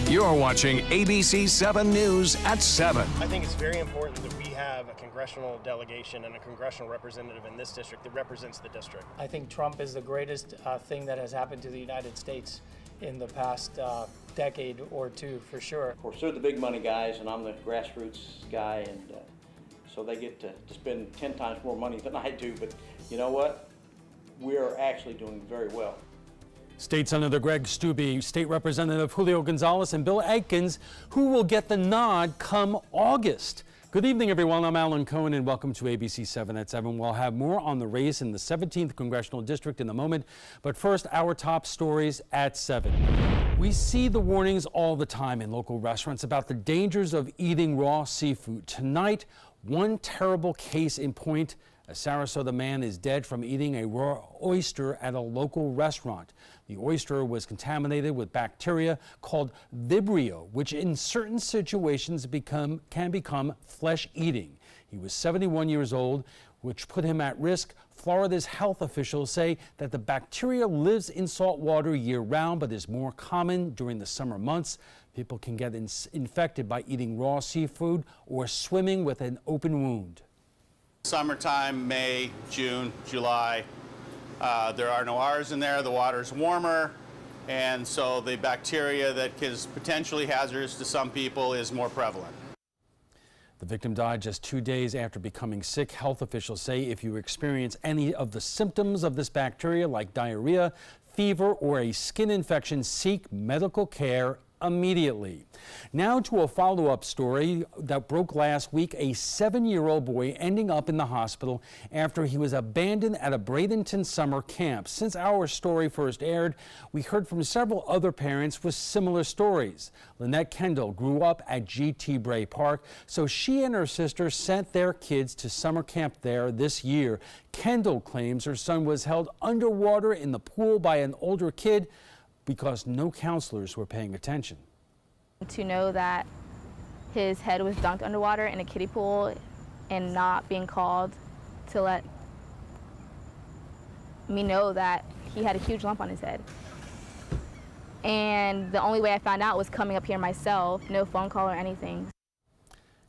You're watching ABC7 News at 7. I think it's very important that we have a congressional delegation and a congressional representative in this district that represents the district. I think Trump is the greatest thing that has happened to the United States in the past decade or two, for sure. Of course, they're the big money guys, and I'm the grassroots guy, and so they get to spend 10 times more money than I do. But you know what? We're actually doing very well. State Senator Greg Stubbe, State Representative Julio Gonzalez, and Bill Atkins, who will get the nod come August. Good evening, everyone. I'm Alan Cohen, and welcome to ABC7 at 7. We'll have more on the race in the 17th Congressional District in a moment. But first, our top stories at 7. We see the warnings all the time in local restaurants about the dangers of eating raw seafood. Tonight, one terrible case in point. A Sarasota man is dead from eating a raw oyster at a local restaurant. The oyster was contaminated with bacteria called Vibrio, which in certain situations can become flesh-eating. He was 71 years old, which put him at risk. Florida's health officials say that the bacteria lives in salt water year-round, but is more common during the summer months. People can get infected by eating raw seafood or swimming with an open wound. Summertime, May, June, July, there are no R's in there, the water's warmer, and so the bacteria that is potentially hazardous to some people is more prevalent. The victim died just 2 days after becoming sick. Health officials say if you experience any of the symptoms of this bacteria, like diarrhea, fever, or a skin infection, seek medical care immediately. Now to a follow-up story that broke last week. A 7-year-old boy ending up in the hospital after he was abandoned at a Bradenton summer camp. Since our story first aired, we heard from several other parents with similar stories. Lynette Kendall grew up at G.T. Bray Park, so she and her sister sent their kids to summer camp there this year. Kendall claims her son was held underwater in the pool by an older kid because no counselors were paying attention. To know that his head was dunked underwater in a kiddie pool and not being called to let me know that he had a huge lump on his head. And the only way I found out was coming up here myself, no phone call or anything.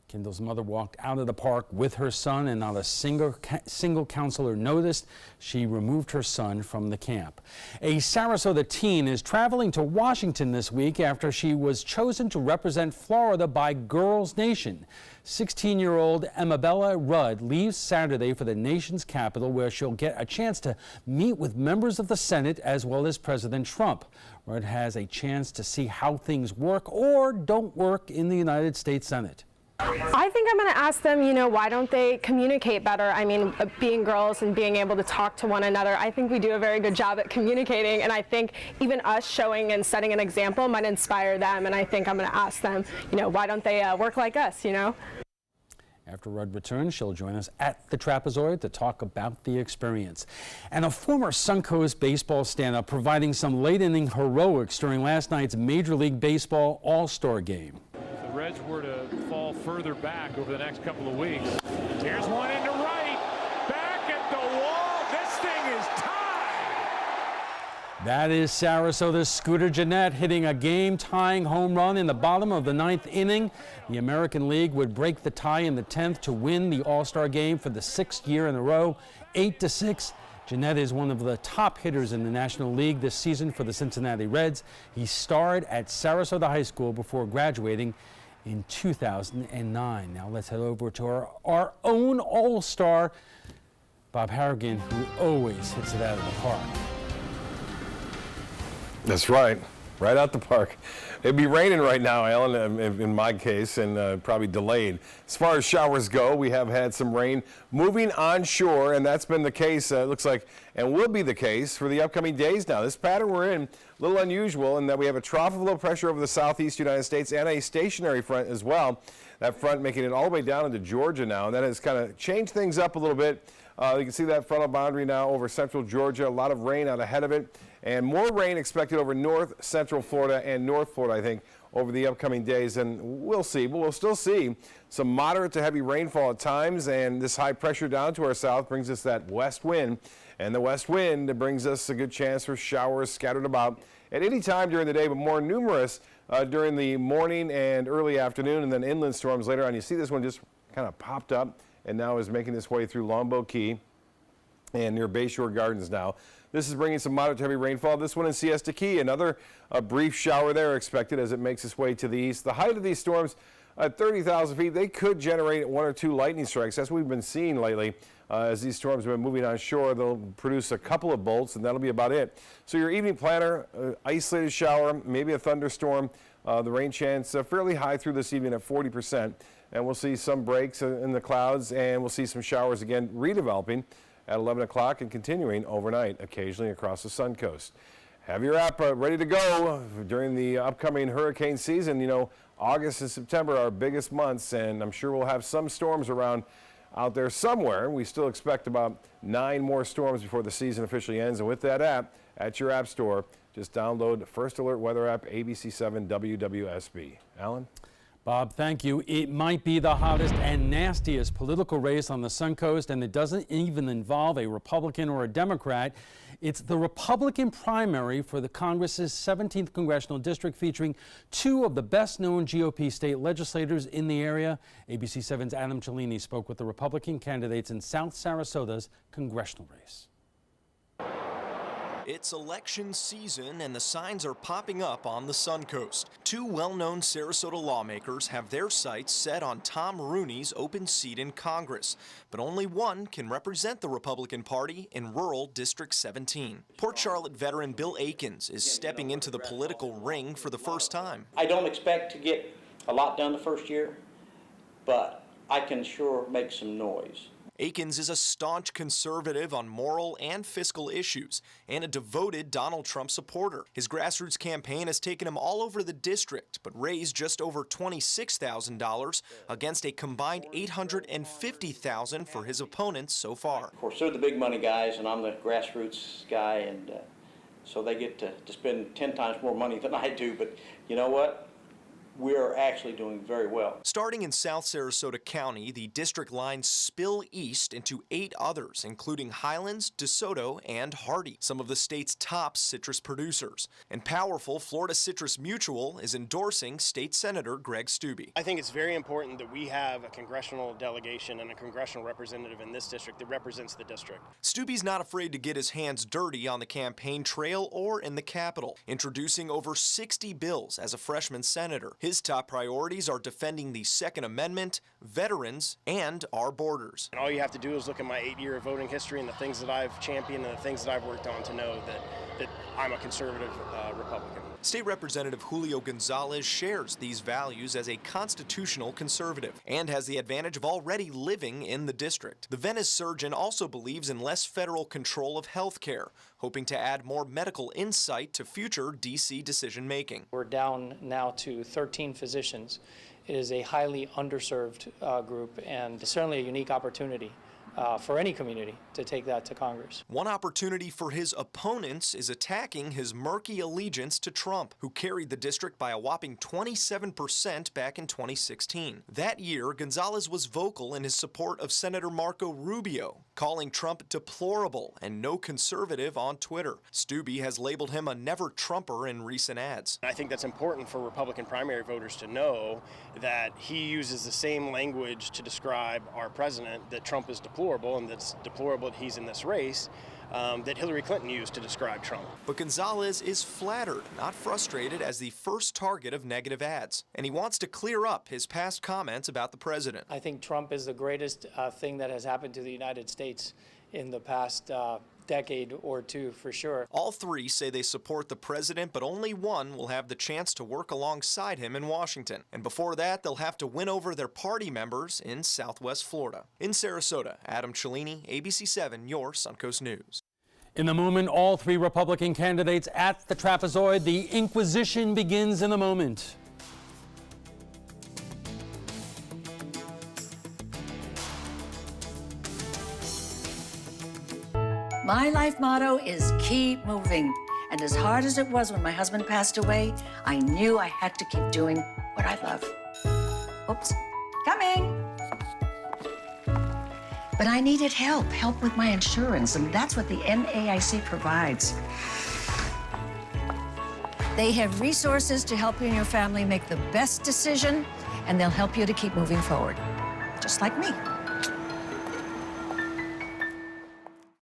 Kendall's mother walked out of the park with her son, and not a single counselor noticed. She removed her son from the camp. A Sarasota teen is traveling to Washington this week after she was chosen to represent Florida by Girls Nation. 16-year-old Amabella Rudd leaves Saturday for the nation's capital, where she'll get a chance to meet with members of the Senate as well as President Trump. Rudd has a chance to see how things work or don't work in the United States Senate. I think I'm going to ask them, why don't they communicate better? I mean, being girls and being able to talk to one another, I think we do a very good job at communicating, and I think even us showing and setting an example might inspire them, and I think I'm going to ask them, why don't they work like us, After Rudd returns, she'll join us at the Trapezoid to talk about the experience. And a former Suncoast baseball stand-up providing some late-inning heroics during last night's Major League Baseball All-Star game. The Reds were to fall further back over the next couple of weeks. Here's one into right. Back at the wall. This thing is tied. That is Sarasota's Scooter Gennett hitting a game-tying home run in the bottom of the 9th inning. The American League would break the tie in the 10th to win the All-Star game for the 6th year in a row, 8-6. Gennett is one of the top hitters in the National League this season for the Cincinnati Reds. He starred at Sarasota High School before graduating in 2009. Now let's head over to our own All-Star, Bob Harrigan, who always hits it out of the park. That's right. Right out the park. It'd be raining right now, Alan, in my case, and probably delayed. As far as showers go, we have had some rain moving onshore, and that's been the case, it looks like, and will be the case for the upcoming days now. This pattern we're in, a little unusual in that we have a trough of low pressure over the southeast United States and a stationary front as well. That front making it all the way down into Georgia now, and that has kind of changed things up a little bit. You can see that frontal boundary now over central Georgia, a lot of rain out ahead of it. And more rain expected over north central Florida and North Florida, I think, over the upcoming days. And we'll see, but we'll still see some moderate to heavy rainfall at times. And this high pressure down to our south brings us that west wind. And the west wind brings us a good chance for showers scattered about at any time during the day, but more numerous during the morning and early afternoon, and then inland storms later on. You see this one just kind of popped up and now is making its way through Longboat Key and near Bayshore Gardens now. This is bringing some moderate to heavy rainfall. This one in Siesta Key, another brief shower there expected as it makes its way to the east. The height of these storms at 30,000 feet, they could generate 1 or 2 lightning strikes. That's what we've been seeing lately. As these storms have been moving on shore, they'll produce a couple of bolts, and that'll be about it. So your evening planner, isolated shower, maybe a thunderstorm. The rain chance fairly high through this evening at 40%. And we'll see some breaks in the clouds, and we'll see some showers again redeveloping at 11 o'clock and continuing overnight, occasionally across the Sun Coast. Have your app ready to go during the upcoming hurricane season. You know, August and September are our biggest months, and I'm sure we'll have some storms around out there somewhere. We still expect about 9 more storms before the season officially ends. And with that app at your app store, just download First Alert Weather app, ABC7 WWSB. Alan? Bob, thank you. It might be the hottest and nastiest political race on the Sun Coast, and it doesn't even involve a Republican or a Democrat. It's the Republican primary for the Congress's 17th Congressional District, featuring 2 of the best-known GOP state legislators in the area. ABC7's Adam Cellini spoke with the Republican candidates in South Sarasota's congressional race. It's election season, and the signs are popping up on the Sun Coast. 2 well-known Sarasota lawmakers have their sights set on Tom Rooney's open seat in Congress, but only one can represent the Republican Party in rural District 17. Port Charlotte veteran Bill Aikens is stepping into the political ring for the first time. I don't expect to get a lot done the first year, but I can sure make some noise. Aikens is a staunch conservative on moral and fiscal issues and a devoted Donald Trump supporter. His grassroots campaign has taken him all over the district, but raised just over $26,000 against a combined $850,000 for his opponents so far. Of course, they're the big money guys, and I'm the grassroots guy, and so they get to spend 10 times more money than I do, but you know what? We're actually doing very well. Starting in South Sarasota County, the district lines spill east into 8 others, including Highlands, DeSoto, and Hardy, some of the state's top citrus producers. And powerful Florida Citrus Mutual is endorsing State Senator Greg Steube. I think it's very important that we have a congressional delegation and a congressional representative in this district that represents the district. Steube's not afraid to get his hands dirty on the campaign trail or in the Capitol, introducing over 60 bills as a freshman senator. His top priorities are defending the Second Amendment, veterans, and our borders. And all you have to do is look at my 8-year voting history and the things that I've championed and the things that I've worked on to know that I'm a conservative Republican. State Representative Julio Gonzalez shares these values as a constitutional conservative and has the advantage of already living in the district. The Venice surgeon also believes in less federal control of health care, hoping to add more medical insight to future D.C. decision-making. We're down now to 13 physicians. It is a highly underserved group and certainly a unique opportunity for any community to take that to Congress. One opportunity for his opponents is attacking his murky allegiance to Trump, who carried the district by a whopping 27% back in 2016. That year, Gonzalez was vocal in his support of Senator Marco Rubio, calling Trump deplorable and no conservative on Twitter. Steube has labeled him a never-Trumper in recent ads. I think that's important for Republican primary voters to know that he uses the same language to describe our president, that Trump is deplorable, and that's deplorable that he's in this race, that Hillary Clinton used to describe Trump. But Gonzalez is flattered, not frustrated, as the first target of negative ads. And he wants to clear up his past comments about the president. I think Trump is the greatest thing that has happened to the United States in the past decade or two, for sure. All 3 say they support the president, but only one will have the chance to work alongside him in Washington. And before that, they'll have to win over their party members in Southwest Florida. In Sarasota, Adam Cellini, ABC7, your Suncoast News. In the moment, all 3 Republican candidates at the trapezoid. The Inquisition begins in a moment. My life motto is keep moving. And as hard as it was when my husband passed away, I knew I had to keep doing what I love. Oops, coming. But I needed help with my insurance, and that's what the NAIC provides. They have resources to help you and your family make the best decision, and they'll help you to keep moving forward, just like me.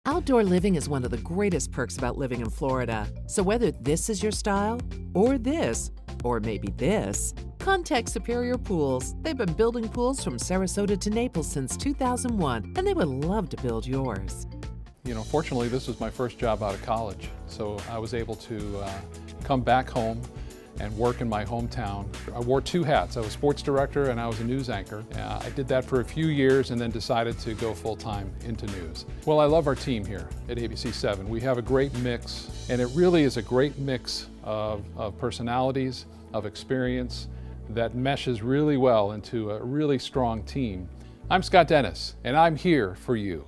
Outdoor living is one of the greatest perks about living in Florida. So whether this is your style, or this, or maybe this, contact Superior Pools. They've been building pools from Sarasota to Naples since 2001, and they would love to build yours. You know, fortunately, this was my first job out of college, so I was able to come back home and work in my hometown. I wore two hats. I was sports director and I was a news anchor. I did that for a few years and then decided to go full-time into news. Well, I love our team here at ABC7. We have a great mix, and it really is a great mix of personalities, of experience that meshes really well into a really strong team. I'm Scott Dennis, and I'm here for you.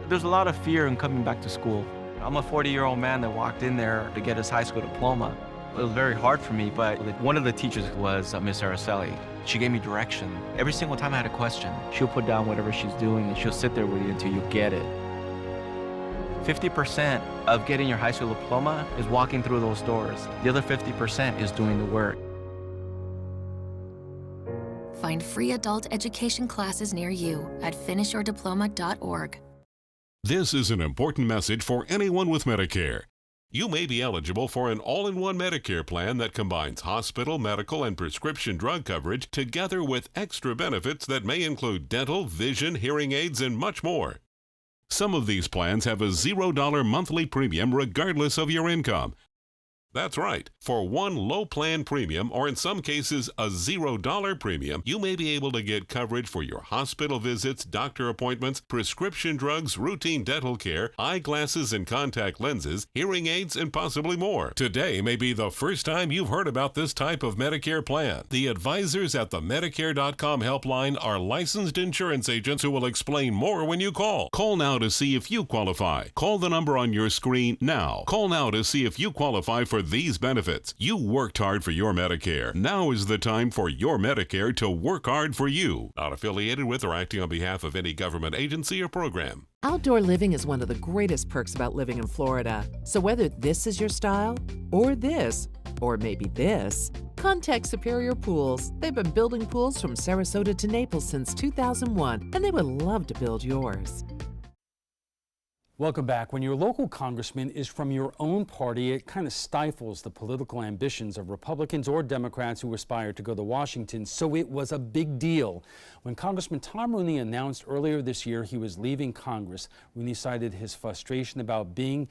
There's a lot of fear in coming back to school. I'm a 40-year-old man that walked in there to get his high school diploma. It was very hard for me, but one of the teachers was Miss Araceli. She gave me direction. Every single time I had a question, she'll put down whatever she's doing and she'll sit there with you until you get it. 50% of getting your high school diploma is walking through those doors. The other 50% is doing the work. Find free adult education classes near you at finishyourdiploma.org. This is an important message for anyone with Medicare. You may be eligible for an all-in-one Medicare plan that combines hospital, medical, and prescription drug coverage together with extra benefits that may include dental, vision, hearing aids, and much more. Some of these plans have a $0 monthly premium regardless of your income. That's right. For one low plan premium, or in some cases a $0 premium, you may be able to get coverage for your hospital visits, doctor appointments, prescription drugs, routine dental care, eyeglasses and contact lenses, hearing aids, and possibly more. Today may be the first time you've heard about this type of Medicare plan. The advisors at the Medicare.com helpline are licensed insurance agents who will explain more when you call. Call now to see if you qualify. Call the number on your screen now. Call now to see if you qualify for these benefits. You worked hard for your Medicare. Now is the time for your Medicare to work hard for you. Not affiliated with or acting on behalf of any government agency or program. Outdoor living is one of the greatest perks about living in Florida. So whether this is your style, or this, or maybe this, contact Superior Pools. They've been building pools from Sarasota to Naples since 2001, and they would love to build yours. Welcome back. When your local congressman is from your own party, it kind of stifles the political ambitions of Republicans or Democrats who aspire to go to Washington. So it was a big deal. When Congressman Tom Rooney announced earlier this year he was leaving Congress, Rooney cited his frustration about being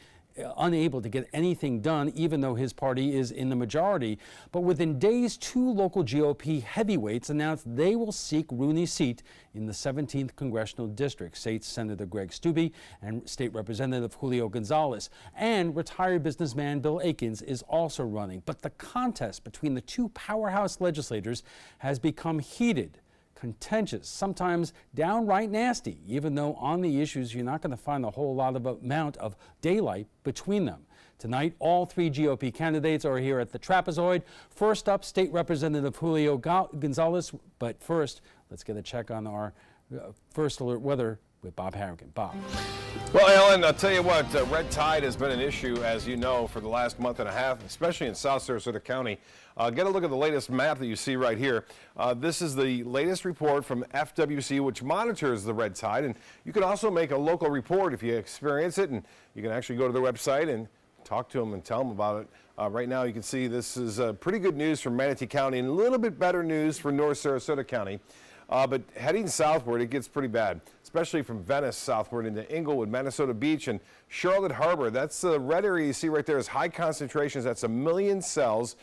unable to get anything done, even though his party is in the majority. But within days, two local GOP heavyweights announced they will seek Rooney's seat in the 17th Congressional District. State Senator Greg Steube and State Representative Julio Gonzalez. And retired businessman Bill Aikens is also running. But the contest between the two powerhouse legislators has become heated, contentious, sometimes downright nasty, even though on the issues you're not going to find a whole lot of amount of daylight between them. Tonight, all three GOP candidates are here at the trapezoid. First up, State Representative Julio Gonzalez. But first, let's get a check on our first alert weather with Bob Harrigan. Bob. Well, Alan, I'll tell you what, red tide has been an issue, as you know, for the last month and a half, especially in South Sarasota County. Get a look at the latest map that you see right here. This is the latest report from FWC, which monitors the red tide. And you can also make a local report if you experience it, and you can actually go to their website and talk to them and tell them about it. Right now, you can see this is pretty good news for Manatee County and a little bit better news for North Sarasota County. But heading southward, it gets pretty bad, especially from Venice southward into Inglewood, Minnesota Beach, and Charlotte Harbor. That's the red area you see right there is high concentrations. That's 1 million cells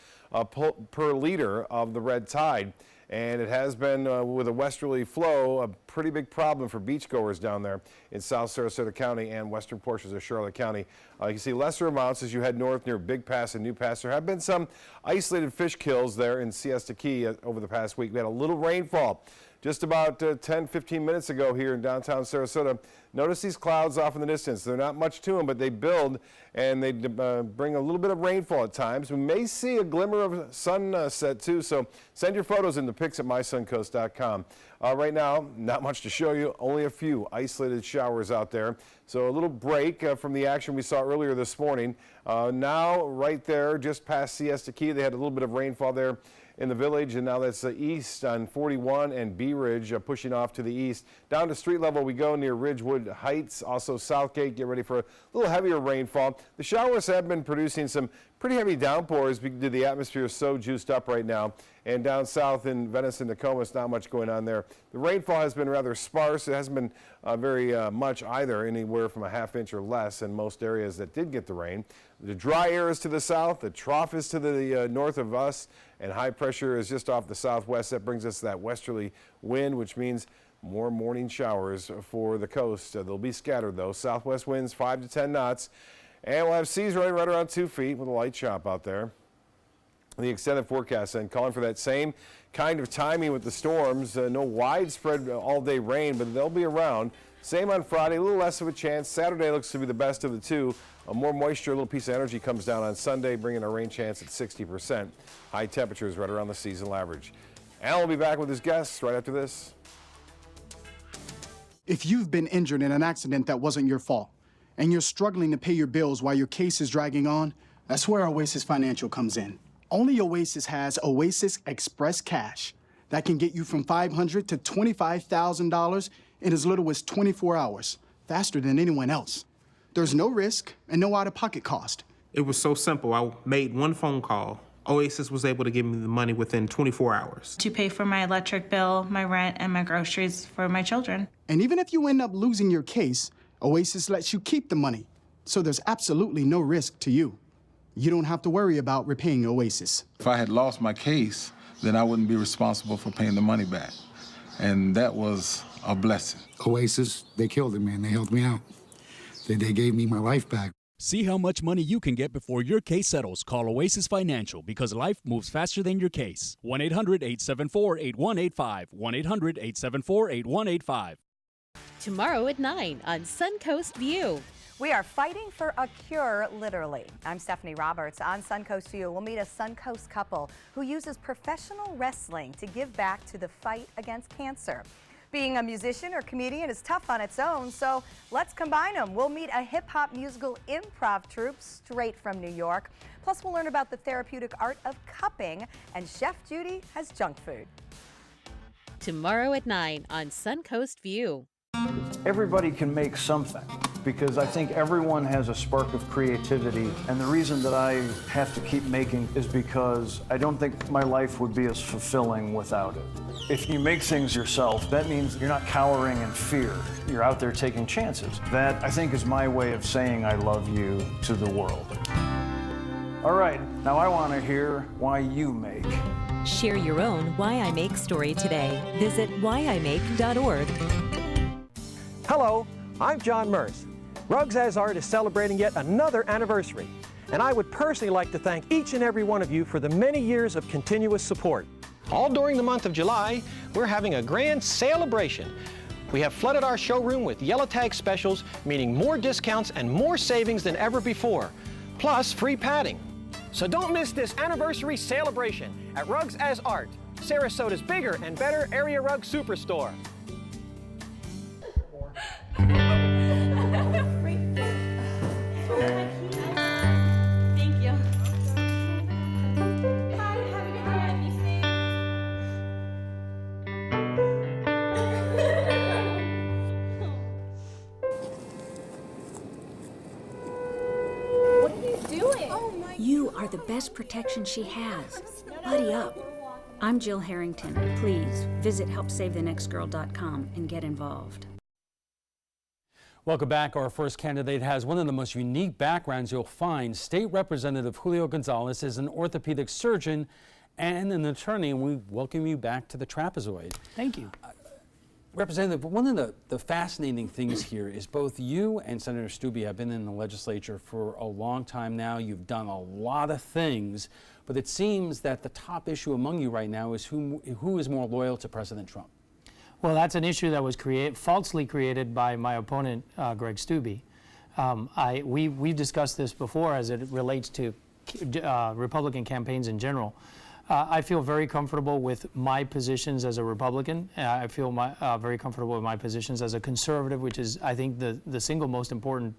per liter of the red tide. And it has been, with a westerly flow, a pretty big problem for beachgoers down there in South Sarasota County and western portions of Charlotte County. You can see lesser amounts as you head north near Big Pass and New Pass. There have been some isolated fish kills there in Siesta Key over the past week. We had a little rainfall just about 10-15 minutes ago here in downtown Sarasota. Notice these clouds off in the distance. They're not much to them, but they build and they bring a little bit of rainfall at times. We may see a glimmer of sunset too, so send your photos in the pics at mysuncoast.com. Right now, not much to show you, only a few isolated showers out there. So a little break from the action we saw earlier this morning. Now, right there, just past Siesta Key, they had a little bit of rainfall there in the village, and now that's east on 41 and Bee Ridge, pushing off to the east. Down to street level we go near Ridgewood Heights, also Southgate. Get ready for a little heavier rainfall. The showers have been producing some pretty heavy downpours because the atmosphere is so juiced up right now. And down south in Venice and Nokomis, not much going on there. The rainfall has been rather sparse. It hasn't been very much either, anywhere from a half inch or less in most areas that did get the rain. The dry air is to the south, the trough is to the north of us, and high pressure is just off the southwest. That brings us that westerly wind, which means more morning showers for the coast. They'll be scattered though. Southwest winds 5 to 10 knots, and we'll have seas running right around 2 feet with a light chop out there. The extended forecast and calling for that same kind of timing with the storms. No widespread all-day rain, but they'll be around. Same on Friday, a little less of a chance. Saturday looks to be the best of the two. More moisture, a little piece of energy comes down on Sunday, bringing a rain chance at 60%. High temperatures right around the seasonal average. Al will be back with his guests right after this. If you've been injured in an accident that wasn't your fault, and you're struggling to pay your bills while your case is dragging on, that's where Oasis Financial comes in. Only Oasis has Oasis Express Cash that can get you from $500 to $25,000 in as little as 24 hours, faster than anyone else. There's no risk and no out-of-pocket cost. It was so simple. I made one phone call. Oasis was able to give me the money within 24 hours. To pay for my electric bill, my rent, and my groceries for my children. And even if you end up losing your case, Oasis lets you keep the money, so there's absolutely no risk to you. You don't have to worry about repaying Oasis. If I had lost my case, then I wouldn't be responsible for paying the money back. And that was a blessing. Oasis, they killed it, man. They helped me out. They gave me my life back. See how much money you can get before your case settles. Call Oasis Financial, because life moves faster than your case. 1-800-874-8185. 1-800-874-8185. Tomorrow at 9 on Suncoast View. We are fighting for a cure, literally. I'm Stephanie Roberts. On Suncoast View, we'll meet a Suncoast couple who uses professional wrestling to give back to the fight against cancer. Being a musician or comedian is tough on its own, so let's combine them. We'll meet a hip-hop musical improv troupe straight from New York. Plus, we'll learn about the therapeutic art of cupping, and Chef Judy has junk food. Tomorrow at 9 on Suncoast View. Everybody can make something, because I think everyone has a spark of creativity, and the reason that I have to keep making is because I don't think my life would be as fulfilling without it. If you make things yourself, that means you're not cowering in fear. You're out there taking chances. That, I think, is my way of saying I love you to the world. All right, now I want to hear why you make. Share your own Why I Make story today. Visit whyimake.org. Hello, I'm John Merce. Rugs As Art is celebrating yet another anniversary, and I would personally like to thank each and every one of you for the many years of continuous support. All during the month of July, we're having a grand celebration. We have flooded our showroom with yellow tag specials, meaning more discounts and more savings than ever before, plus free padding. So don't miss this anniversary celebration at Rugs As Art, Sarasota's bigger and better area rug superstore. Thank you. What are you doing? You are the best protection she has. Buddy up. I'm Jill Harrington. Please visit helpsavethenextgirl.com and get involved. Welcome back. Our first candidate has one of the most unique backgrounds you'll find. State Representative Julio Gonzalez is an orthopedic surgeon and an attorney, and we welcome you back to the trapezoid. Thank you. Representative, one of the fascinating things here is both you and Senator Stubbe have been in the legislature for a long time now. You've done a lot of things, but it seems that the top issue among you right now is who is more loyal to President Trump. Well, that's an issue that was falsely created by my opponent, Greg Stubbe. We've discussed this before as it relates to Republican campaigns in general. I feel very comfortable with my positions as a Republican. I feel very comfortable with my positions as a conservative, which is, I think, the single most important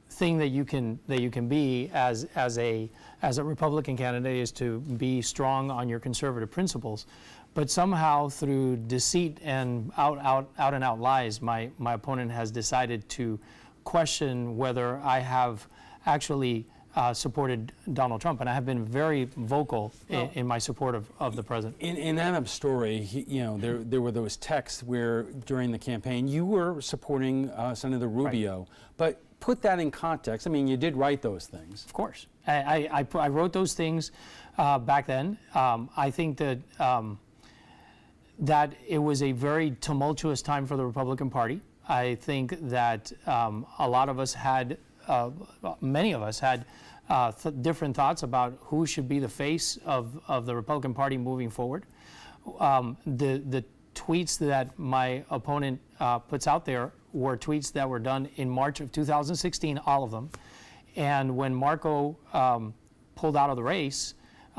thing that you can be as a Republican candidate, is to be strong on your conservative principles. But somehow, through deceit and out and out lies, my opponent has decided to question whether I have actually supported Donald Trump, and I have been very vocal in my support of the president. In Adam's story, there were those texts where during the campaign you were supporting Senator Rubio, right. But put that in context. I mean, you did write those things. Of course, I wrote those things back then. I think that that it was a very tumultuous time for the Republican Party. I think that a lot of us had. Many of us had different thoughts about who should be the face of the Republican Party moving forward. The tweets that my opponent puts out there were tweets that were done in March of 2016, all of them. And when Marco pulled out of the race,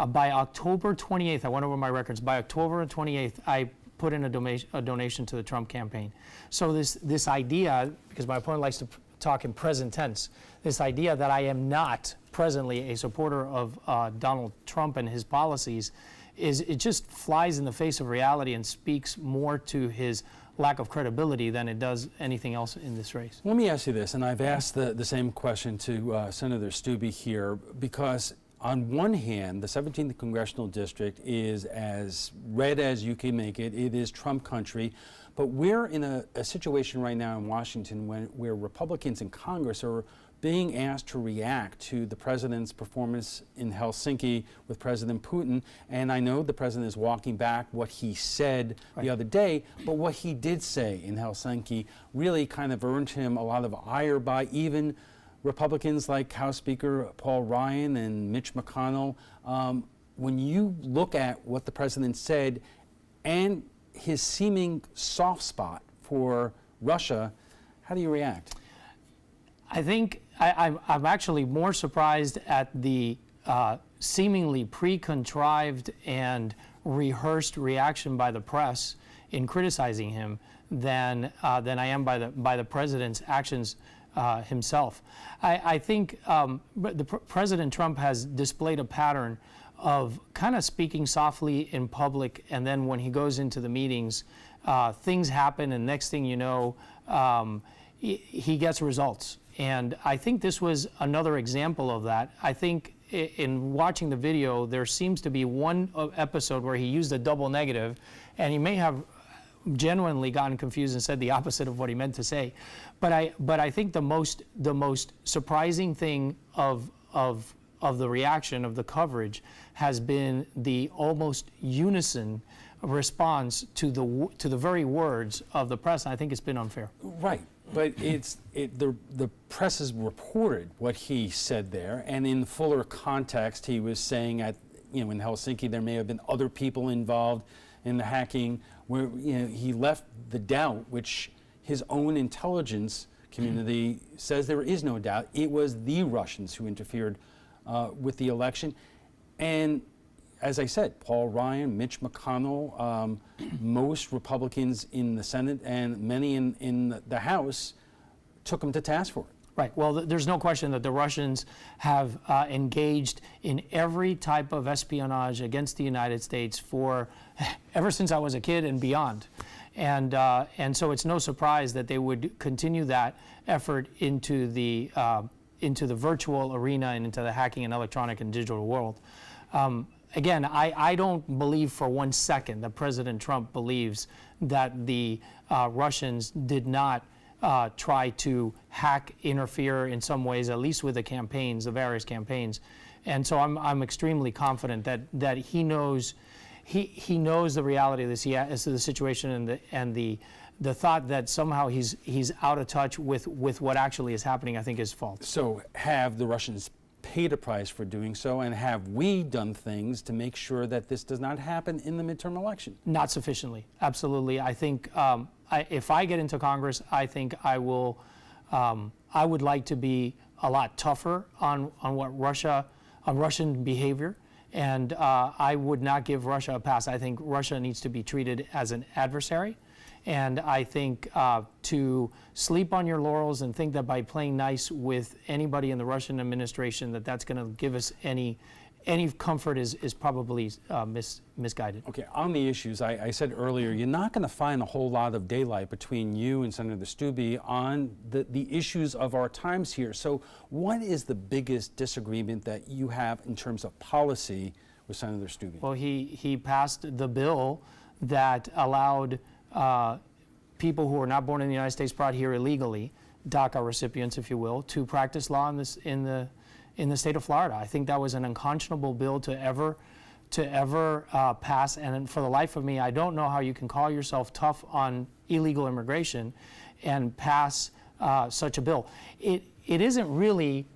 by October 28th, I went over my records, by October 28th, I put in a donation to the Trump campaign. So this idea, because my opponent likes to talk in present tense, this idea that I am not presently a supporter of Donald Trump and his policies, it just flies in the face of reality and speaks more to his lack of credibility than it does anything else in this race. Let me ask you this, and I've asked the same question to Senator Stubbe here, because on one hand, the 17th Congressional District is as red as you can make it. It is Trump country. But we're in a situation right now in Washington where Republicans in Congress are being asked to react to the president's performance in Helsinki with President Putin. And I know the president is walking back what he said the other day, but what he did say in Helsinki really kind of earned him a lot of ire by even Republicans like House Speaker Paul Ryan and Mitch McConnell. When you look at what the president said and his seeming soft spot for Russia, how do you react? I think I'm actually more surprised at the seemingly pre-contrived and rehearsed reaction by the press in criticizing him than I am by the president's actions himself. I think President Trump has displayed a pattern of kind of speaking softly in public, and then when he goes into the meetings, things happen, and next thing you know, he gets results. And I think this was another example of that. I think in watching the video, there seems to be one episode where he used a double negative, and he may have genuinely gotten confused and said the opposite of what he meant to say. But I think the most surprising thing of the reaction, of the coverage, has been the almost unison response to the very words of the press. And I think it's been unfair. Right, but the press has reported what he said there, and in fuller context, he was saying in Helsinki there may have been other people involved in the hacking, where he left the doubt, which his own intelligence community says there is no doubt. It was the Russians who interfered with the election. And as I said, Paul Ryan, Mitch McConnell, most Republicans in the Senate and many in the House took him to task for it. Right. Well, there's no question that the Russians have engaged in every type of espionage against the United States ever since I was a kid and beyond. And so it's no surprise that they would continue that effort into the virtual arena and into the hacking and electronic and digital world. Again, I don't believe for 1 second that President Trump believes that the Russians did not try to hack, interfere in some ways, at least with the campaigns, the various campaigns. And so I'm extremely confident that he knows the reality of the situation and the thought that somehow he's out of touch with what actually is happening, I think, is false. So have the Russians paid a price for doing so, and have we done things to make sure that this does not happen in the midterm election? Not sufficiently, absolutely. I think if I get into Congress, I think I will. I would like to be a lot tougher on Russian behavior, And I would not give Russia a pass. I think Russia needs to be treated as an adversary. And I think to sleep on your laurels and think that by playing nice with anybody in the Russian administration that that's going to give us any comfort is probably misguided. Okay, on the issues, I said earlier, you're not going to find a whole lot of daylight between you and Senator Stubbe on the issues of our times here. So what is the biggest disagreement that you have in terms of policy with Senator Stubbe? Well, he passed the bill that allowed people who are not born in the United States, brought here illegally, DACA recipients, if you will, to practice law in the state of Florida. I think that was an unconscionable bill to ever pass, and for the life of me, I don't know how you can call yourself tough on illegal immigration and pass such a bill. It isn't really,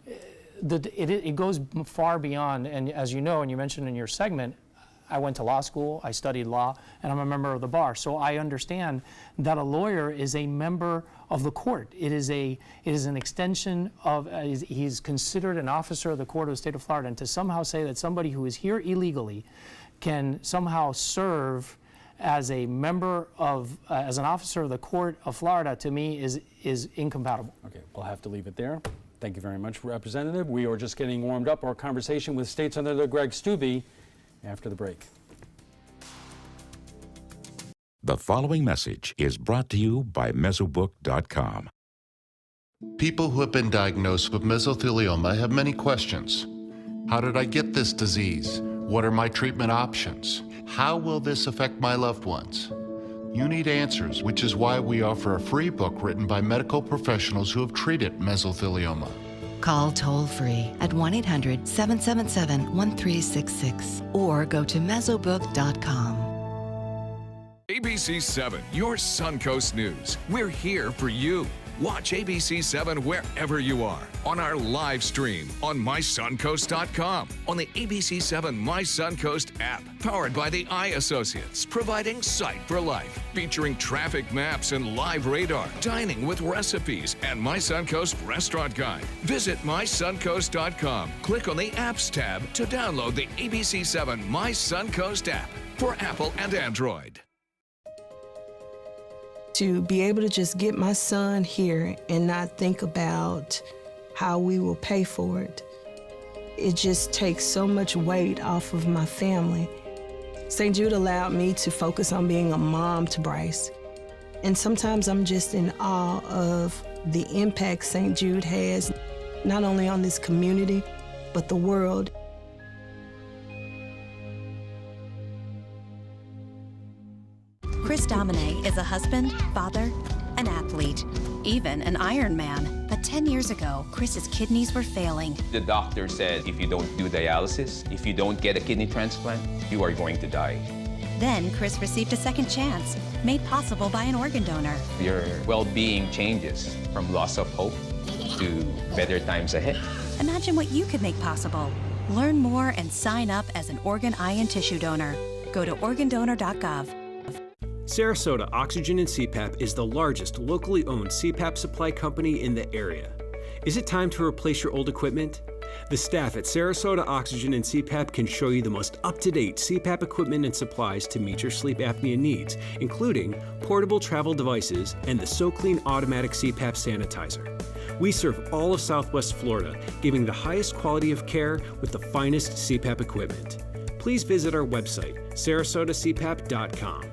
it goes far beyond, and as you know, and you mentioned in your segment, I went to law school, I studied law, and I'm a member of the bar. So I understand that a lawyer is a member of the court. It is an extension of, he's considered an officer of the court of the state of Florida. And to somehow say that somebody who is here illegally can somehow serve as a member of, as an officer of the court of Florida, to me is incompatible. Okay, we'll have to leave it there. Thank you very much, Representative. We are just getting warmed up. Our conversation with State Senator Greg Stubbe after the break. The following message is brought to you by Mesobook.com. People who have been diagnosed with mesothelioma have many questions. How did I get this disease? What are my treatment options? How will this affect my loved ones? You need answers, which is why we offer a free book written by medical professionals who have treated mesothelioma. Call toll-free at 1-800-777-1366 or go to Mesobook.com. ABC7, your Suncoast News. We're here for you. Watch ABC7 wherever you are, on our live stream, on mysuncoast.com, on the ABC7 My Suncoast app, powered by the Eye Associates, providing sight for life, featuring traffic maps and live radar, dining with recipes, and My Suncoast Restaurant Guide. Visit mysuncoast.com. Click on the Apps tab to download the ABC7 My Suncoast app for Apple and Android. To be able to just get my son here and not think about how we will pay for it, it just takes so much weight off of my family. St. Jude allowed me to focus on being a mom to Bryce. And sometimes I'm just in awe of the impact St. Jude has, not only on this community, but the world. Chris Domine is a husband, father, an athlete, even an Ironman. But 10 years ago, Chris's kidneys were failing. The doctor said if you don't do dialysis, if you don't get a kidney transplant, you are going to die. Then Chris received a second chance, made possible by an organ donor. Your well-being changes from loss of hope to better times ahead. Imagine what you could make possible. Learn more and sign up as an organ, eye, and tissue donor. Go to organdonor.gov. Sarasota Oxygen and CPAP is the largest locally owned CPAP supply company in the area. Is it time to replace your old equipment? The staff at Sarasota Oxygen and CPAP can show you the most up-to-date CPAP equipment and supplies to meet your sleep apnea needs, including portable travel devices and the SoClean automatic CPAP sanitizer. We serve all of Southwest Florida, giving the highest quality of care with the finest CPAP equipment. Please visit our website, sarasotacpap.com.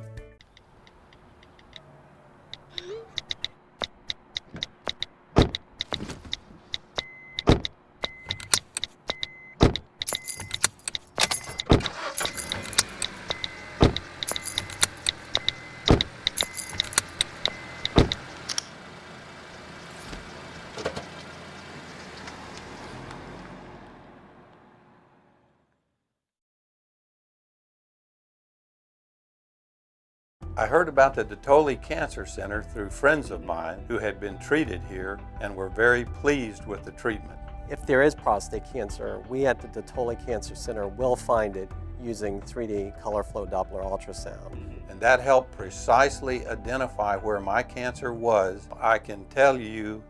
I heard about the Dotoli Cancer Center through friends of mine who had been treated here and were very pleased with the treatment. If there is prostate cancer, we at the Dotoli Cancer Center will find it using 3D color flow Doppler ultrasound. And that helped precisely identify where my cancer was. I can tell you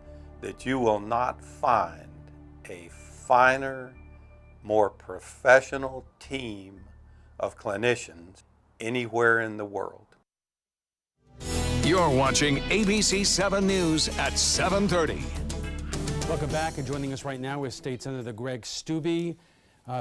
that you will not find a finer, more professional team of clinicians anywhere in the world. You're watching ABC7 News at 7:30. Welcome back, and joining us right now is State Senator Greg Steube.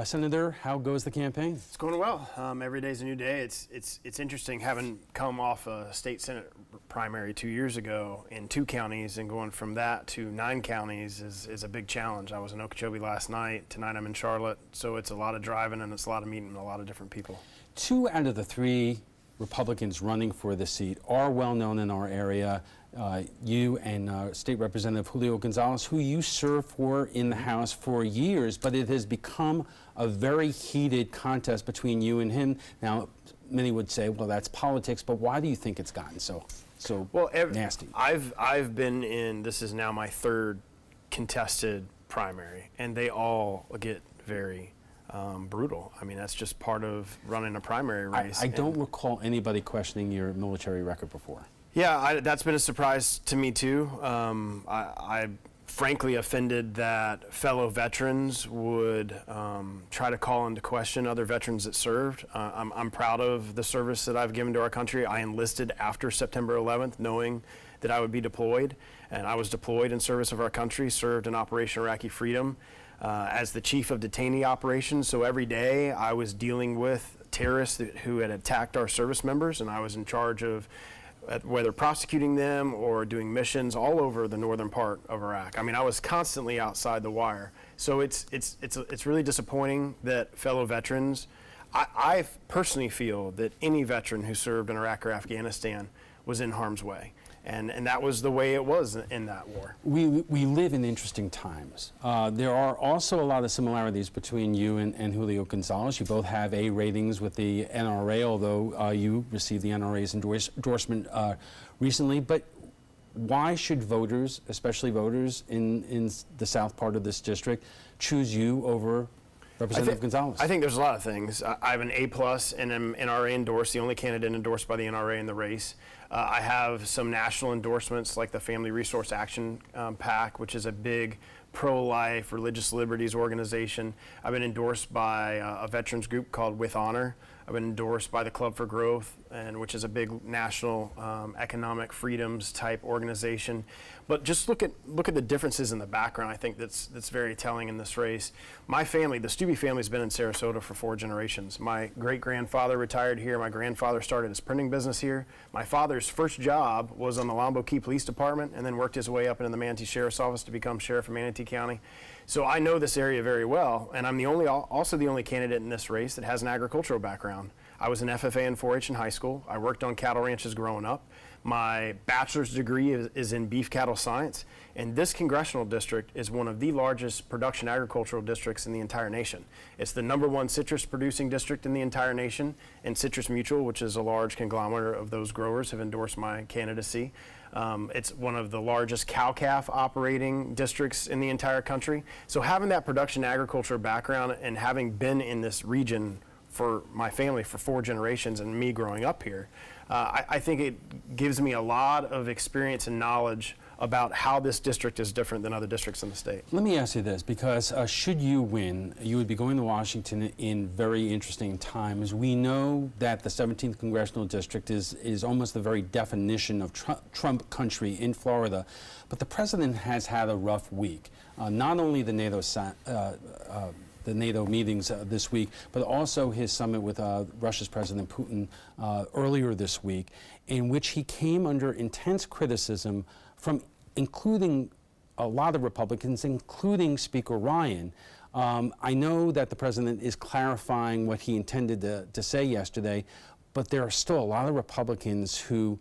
Senator, how goes the campaign? It's going well. Every day's a new day. It's interesting having come off a state senate primary 2 years ago in 2 counties, and going from that to 9 counties is a big challenge. I was in Okeechobee last night. Tonight I'm in Charlotte. So it's a lot of driving, and it's a lot of meeting a lot of different people. 2 out of the 3 Republicans running for the seat are well known in our area. You and State Representative Julio Gonzalez, who you served for in the House for years, but it has become a very heated contest between you and him. Now, many would say, well, that's politics, but why do you think it's gotten so nasty? I've been in, this is now my 3rd contested primary, and they all get very brutal. I mean, that's just part of running a primary race. I don't recall anybody questioning your military record before. Yeah, that's been a surprise to me too. I frankly offended that fellow veterans would try to call into question other veterans that served. I'm proud of the service that I've given to our country. I enlisted after September 11th, knowing that I would be deployed, and I was deployed in service of our country, served in Operation Iraqi Freedom as the chief of detainee operations. So every day I was dealing with terrorists who had attacked our service members, and I was in charge of whether prosecuting them or doing missions all over the northern part of Iraq. I mean, I was constantly outside the wire. So it's really disappointing that fellow veterans, I personally feel that any veteran who served in Iraq or Afghanistan was in harm's way. And that was the way it was in that war. We live in interesting times. There are also a lot of similarities between you and Julio Gonzalez. You both have A ratings with the NRA, although you received the NRA's endorsement recently. But why should voters, especially voters in the south part of this district, choose you over Representative Gonzalez? I think there's a lot of things. I have an A+ and am NRA endorsed, the only candidate endorsed by the NRA in the race. I have some national endorsements like the Family Resource Action PAC, which is a big pro-life, religious liberties organization. I've been endorsed by a veterans group called With Honor. I've been endorsed by the Club for Growth, which is a big national economic freedoms type organization. But just look at the differences in the background. I think that's very telling in this race. My family, the Steube family, has been in Sarasota for 4 generations. My great-grandfather retired here. My grandfather started his printing business here. My father's first job was on the Lombo Key Police Department, and then worked his way up into the Manatee Sheriff's Office to become sheriff of Manatee County. So I know this area very well, and I'm also the only candidate in this race that has an agricultural background. I was an FFA and 4-H in high school. I worked on cattle ranches growing up. My bachelor's degree is in beef cattle science, and this congressional district is one of the largest production agricultural districts in the entire nation. It's the #1 citrus producing district in the entire nation, and Citrus Mutual, which is a large conglomerate of those growers, have endorsed my candidacy. It's one of the largest cow-calf operating districts in the entire country. So having that production agriculture background and having been in this region for my family for 4 generations and me growing up here, I think it gives me a lot of experience and knowledge about how this district is different than other districts in the state. Let me ask you this, because should you win, you would be going to Washington in very interesting times. We know that the 17th Congressional District is almost the very definition of Trump country in Florida, but the president has had a rough week. Not only the NATO meetings this week, but also his summit with Russia's President Putin earlier this week, in which he came under intense criticism from including a lot of Republicans, including Speaker Ryan. I know that the president is clarifying what he intended to say yesterday, but there are still a lot of Republicans who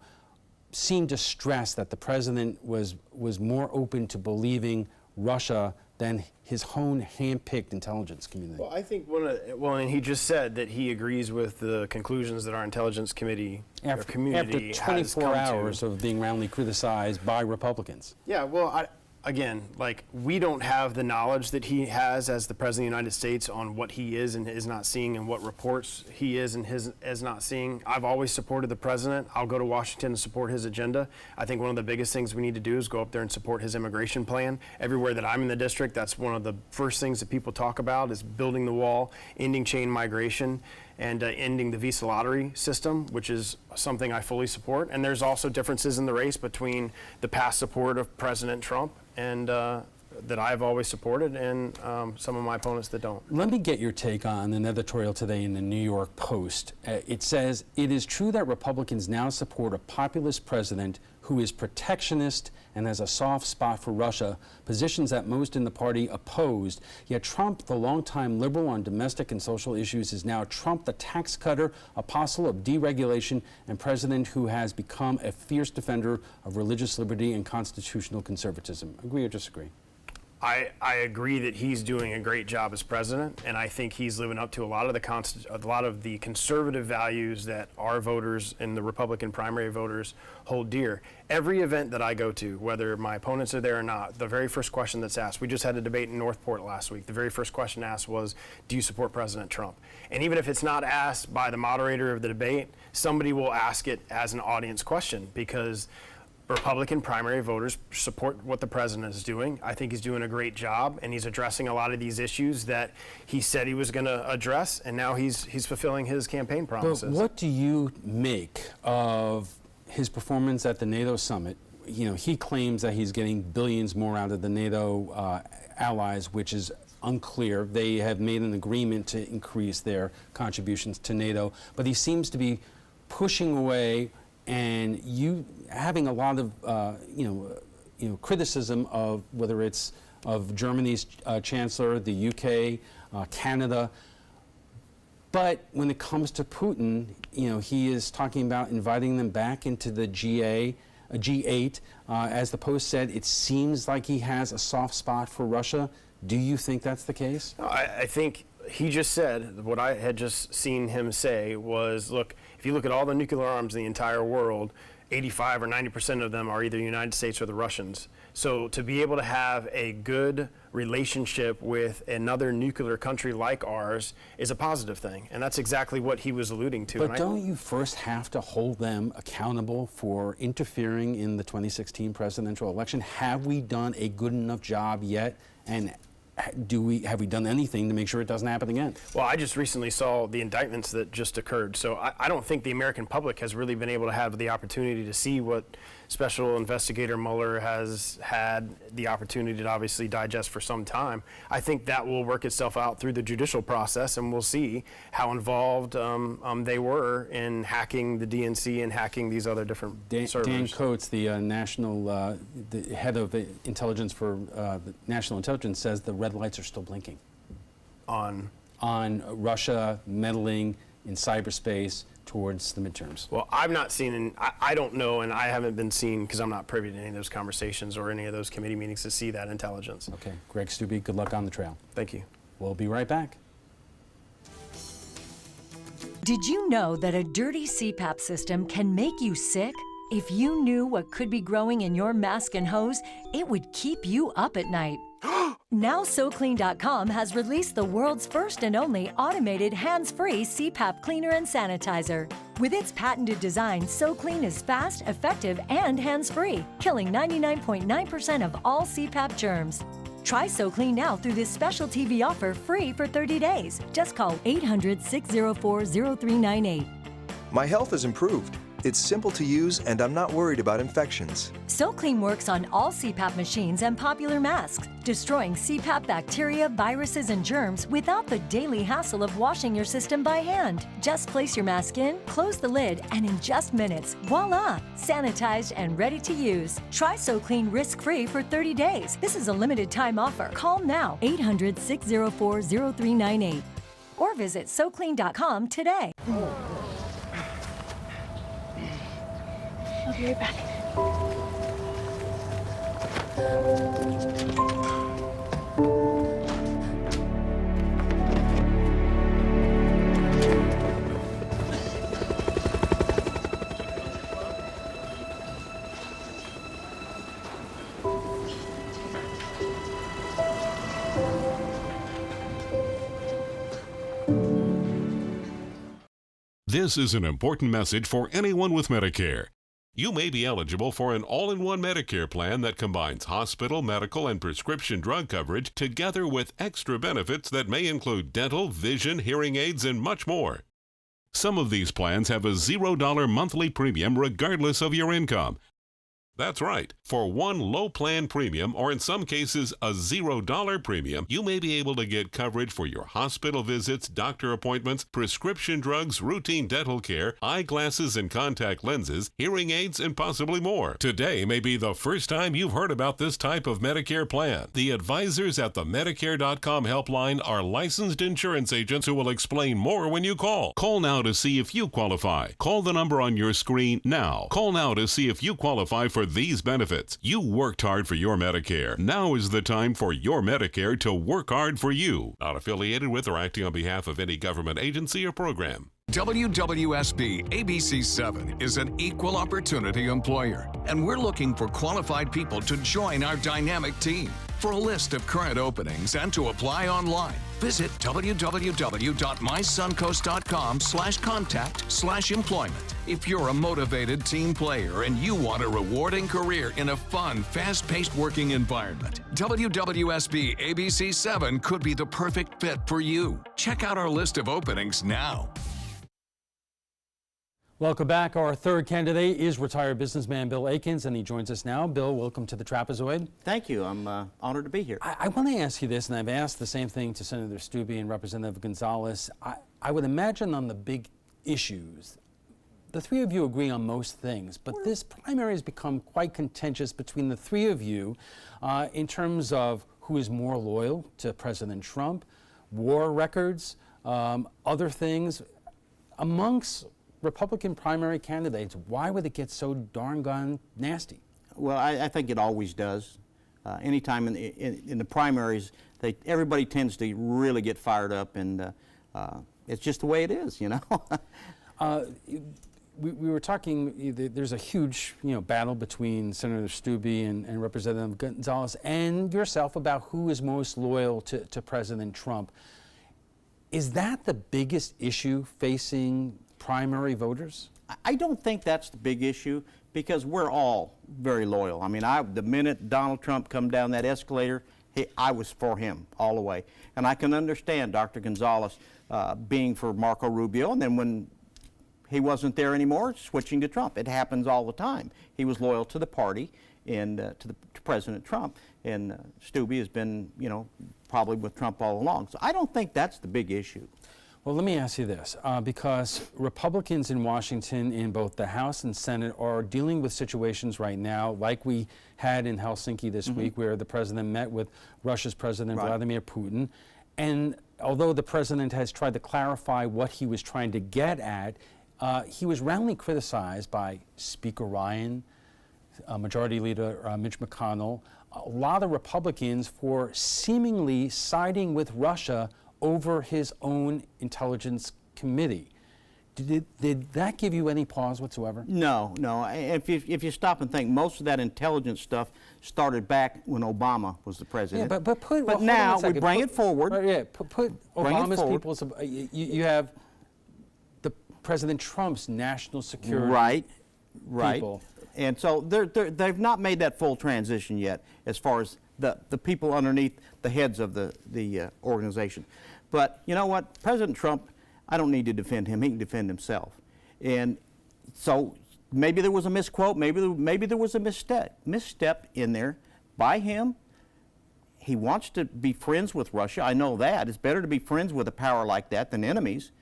seem to stress that the president was more open to believing Russia than his own hand-picked intelligence community. Well, I think and he just said that he agrees with the conclusions that our intelligence committee community after 24 hours of being roundly criticized by Republicans. Yeah, well, again, like, we don't have the knowledge that he has as the President of the United States on what he is and is not seeing and what reports he is and is not seeing. I've always supported the President. I'll go to Washington and support his agenda. I think one of the biggest things we need to do is go up there and support his immigration plan. Everywhere that I'm in the district, that's one of the first things that people talk about is building the wall, ending chain migration, and ending the visa lottery system, which is something I fully support. And there's also differences in the race between the past support of President Trump and that I've always supported, and some of my opponents that don't. Let me get your take on an editorial today in the New York Post. It says, "It is true that Republicans now support a populist president who is protectionist and has a soft spot for Russia, positions that most in the party opposed. Yet Trump, the longtime liberal on domestic and social issues, is now Trump, the tax cutter, apostle of deregulation, and president who has become a fierce defender of religious liberty and constitutional conservatism." Agree or disagree? I agree that he's doing a great job as president, and I think he's living up to a lot of the conservative values that our voters and the Republican primary voters hold dear. Every event that I go to, whether my opponents are there or not, the very first question that's asked, we just had a debate in Northport last week, the very first question asked was, do you support President Trump? And even if it's not asked by the moderator of the debate, somebody will ask it as an audience question, because Republican primary voters support what the president is doing. I think he's doing a great job, and he's addressing a lot of these issues that he said he was going to address, and now he's fulfilling his campaign promises. But what do you make of his performance at the NATO summit? You know, he claims that he's getting billions more out of the NATO allies, which is unclear. They have made an agreement to increase their contributions to NATO, but he seems to be pushing away and having a lot of criticism of whether it's of Germany's chancellor, the UK, Canada. But when it comes to Putin, he is talking about inviting them back into the G8. As the Post said, it seems like he has a soft spot for Russia. Do you think that's the case? No, I think he just said, what I had just seen him say was, look, if you look at all the nuclear arms in the entire world, 85 or 90% of them are either the United States or the Russians. So to be able to have a good relationship with another nuclear country like ours is a positive thing. And that's exactly what he was alluding to. But don't you first have to hold them accountable for interfering in the 2016 presidential election? Have we done a good enough job yet? And have we done anything to make sure it doesn't happen again? Well, I just recently saw the indictments that just occurred, so I don't think the American public has really been able to have the opportunity to see what Special Investigator Mueller has had the opportunity to obviously digest for some time. I think that will work itself out through the judicial process, and we'll see how involved they were in hacking the DNC and hacking these other different servers. Dan Coates, the the head of intelligence for the National Intelligence, says the red lights are still blinking. On Russia meddling in cyberspace towards the midterms. Well, I've not seen, and I don't know, and I haven't been seen, because I'm not privy to any of those conversations or any of those committee meetings to see that intelligence. Okay. Greg Stubbe, good luck on the trail. Thank you. We'll be right back. Did you know that a dirty CPAP system can make you sick? If you knew what could be growing in your mask and hose, it would keep you up at night. Now SoClean.com has released the world's first and only automated hands-free CPAP cleaner and sanitizer. With its patented design, SoClean is fast, effective, and hands-free, killing 99.9% of all CPAP germs. Try SoClean now through this special TV offer free for 30 days. Just call 800-604-0398. My health has improved. It's simple to use, and I'm not worried about infections. SoClean works on all CPAP machines and popular masks, destroying CPAP bacteria, viruses, and germs without the daily hassle of washing your system by hand. Just place your mask in, close the lid, and in just minutes, voila! Sanitized and ready to use. Try SoClean risk-free for 30 days. This is a limited time offer. Call now, 800-604-0398. Or visit SoClean.com today. I'll be right back. This is an important message for anyone with Medicare. You may be eligible for an all-in-one Medicare plan that combines hospital, medical, and prescription drug coverage together with extra benefits that may include dental, vision, hearing aids, and much more. Some of these plans have a $0 monthly premium regardless of your income. That's right. For one low plan premium, or in some cases a $0 premium, you may be able to get coverage for your hospital visits, doctor appointments, prescription drugs, routine dental care, eyeglasses and contact lenses, hearing aids, and possibly more. Today may be the first time you've heard about this type of Medicare plan. The advisors at the Medicare.com helpline are licensed insurance agents who will explain more when you call. Call now to see if you qualify. Call the number on your screen now. Call now to see if you qualify for these benefits. You worked hard for your Medicare. Now is the time for your Medicare to work hard for you. Not affiliated with or acting on behalf of any government agency or program. WWSB ABC7 is an equal opportunity employer, and we're looking for qualified people to join our dynamic team. For a list of current openings and to apply online, visit www.mysuncoast.com/contact/employment. If you're a motivated team player and you want a rewarding career in a fun, fast-paced working environment, WWSB ABC7 could be the perfect fit for you. Check out our list of openings now. Welcome back. Our third candidate is retired businessman Bill Aikens, and he joins us now. Bill, welcome to the Trapezoid. Thank you. I'm honored to be here. I want to ask you this, and I've asked the same thing to Senator Stubbe and Representative Gonzalez. I would imagine on the big issues, the three of you agree on most things, but this primary has become quite contentious between the three of you in terms of who is more loyal to President Trump, war records, other things. Amongst Republican primary candidates, why would it get so darn gone nasty? Well, I think it always does. Anytime in the primaries, everybody tends to really get fired up, and it's just the way it is, you know. We were talking, there's a huge battle between Senator Stubbe and Representative Gonzalez and yourself about who is most loyal to President Trump. Is that the biggest issue facing primary voters? I don't think that's the big issue, because we're all very loyal. I mean, the minute Donald Trump come down that escalator, I was for him all the way. And I can understand Dr. Gonzalez being for Marco Rubio, and then when he wasn't there anymore, switching to Trump. It happens all the time. He was loyal to the party and to President Trump, and Stubbe has been, probably with Trump all along. So I don't think that's the big issue. Well, let me ask you this, because Republicans in Washington in both the House and Senate are dealing with situations right now, like we had in Helsinki this week, where the president met with Russia's President Vladimir Putin. And although the president has tried to clarify what he was trying to get at, he was roundly criticized by Speaker Ryan, Majority Leader Mitch McConnell, a lot of Republicans for seemingly siding with Russia over his own intelligence committee. Did that give you any pause whatsoever? No. If you stop and think, most of that intelligence stuff started back when Obama was the president. Yeah, but now we bring it forward. Put Obama's people. You have the President Trump's national security people. And so they've not made that full transition yet, as far as the people underneath the heads of the organization. But you know what? President Trump, I don't need to defend him. He can defend himself. And so maybe there was a misquote. Maybe there was a misstep in there by him. He wants to be friends with Russia. I know that. It's better to be friends with a power like that than enemies.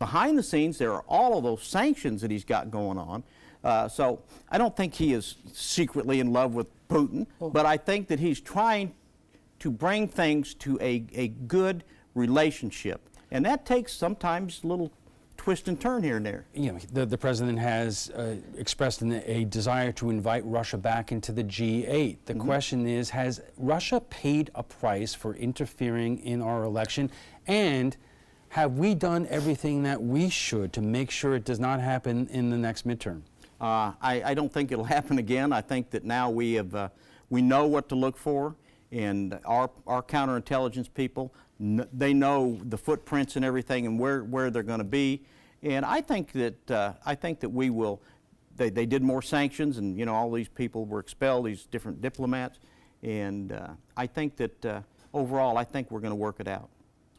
Behind the scenes, there are all of those sanctions that he's got going on. So I don't think he is secretly in love with Putin, but I think that he's trying to bring things to a good relationship. And that takes sometimes a little twist and turn here and there. The president has expressed a desire to invite Russia back into the G8. The question is, has Russia paid a price for interfering in our election? And have we done everything that we should to make sure it does not happen in the next midterm? I don't think it'll happen again. I think that now we know what to look for, and our counterintelligence people, they know the footprints and everything and where they're going to be. And I think that we will. They did more sanctions, and you know, all these people were expelled, these different diplomats, and I think that overall, I think we're going to work it out.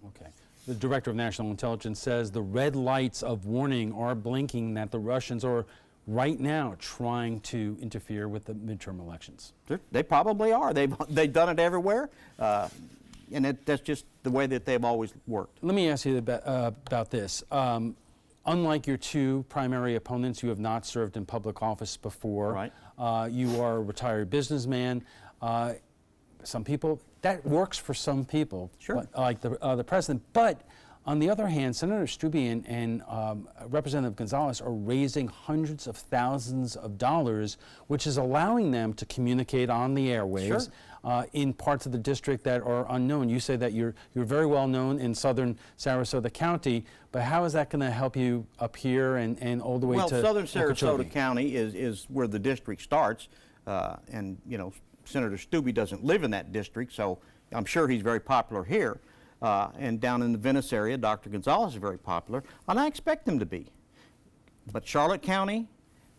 Okay. The Director of National Intelligence says the red lights of warning are blinking that the Russians are right now trying to interfere with the midterm elections. They probably are. They've done it everywhere, and that's just the way that they've always worked. Let me ask you about this. Unlike your two primary opponents, you have not served in public office before. Right. You are a retired businessman. Some people, that works for some people, sure, like the president. But on the other hand, Senator Stubbe and Representative Gonzalez are raising hundreds of thousands of dollars, which is allowing them to communicate on the airwaves in parts of the district that are unknown. You say that you're very well known in southern Sarasota County, but how is that going to help you up here and all the way to southern Sarasota Okeechobee? County is where the district starts, and you know, Senator Stubbe doesn't live in that district, so I'm sure he's very popular here. And down in the Venice area, Dr. Gonzalez is very popular, and I expect him to be. But Charlotte County,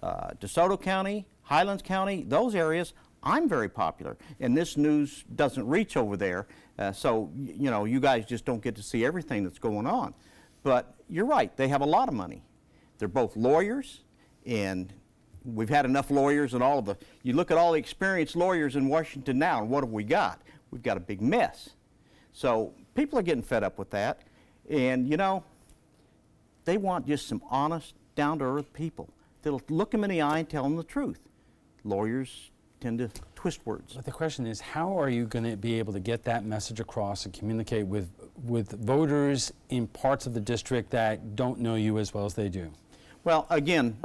DeSoto County, Highlands County, those areas, I'm very popular, and this news doesn't reach over there, so you know, you guys just don't get to see everything that's going on. But you're right, they have a lot of money. They're both lawyers, and we've had enough lawyers and all of the, you look at all the experienced lawyers in Washington now, and what have we got? We've got a big mess. So people are getting fed up with that, and you know, they want just some honest, down-to-earth people that'll look them in the eye and tell them the truth. Lawyers tend to twist words. But the question is, how are you going to be able to get that message across and communicate with voters in parts of the district that don't know you as well as they do? Well, again,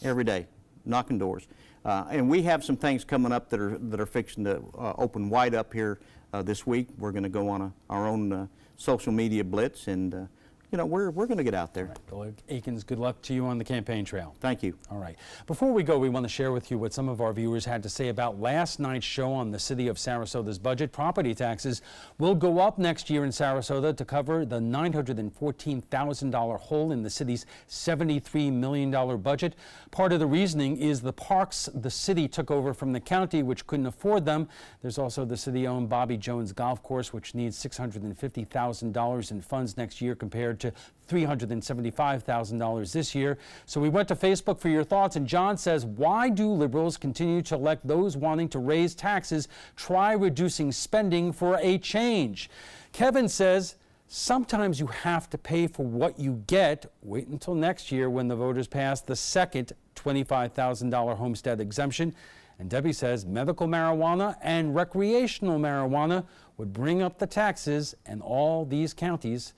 every day, knocking doors. And we have some things coming up that are fixing to open wide up here this week. We're going to go on our own social media blitz, and you know, we're going to get out there. Right. Bill Aikens, good luck to you on the campaign trail. Thank you. All right. Before we go, we want to share with you what some of our viewers had to say about last night's show on the City of Sarasota's budget. Property taxes will go up next year in Sarasota to cover the $914,000 hole in the city's $73 million budget. Part of the reasoning is the parks the city took over from the county, which couldn't afford them. There's also the city-owned Bobby Jones Golf Course, which needs $650,000 in funds next year compared to $375,000 this year. So we went to Facebook for your thoughts, and John says, why do liberals continue to elect those wanting to raise taxes? Try reducing spending for a change. Kevin says, sometimes you have to pay for what you get. Wait until next year when the voters pass the second $25,000 homestead exemption. And Debbie says medical marijuana and recreational marijuana would bring up the taxes in all these counties.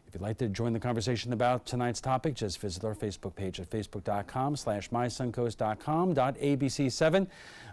If you'd like to join the conversation about tonight's topic, just visit our Facebook page at facebook.com/mysuncoast.com.abc7.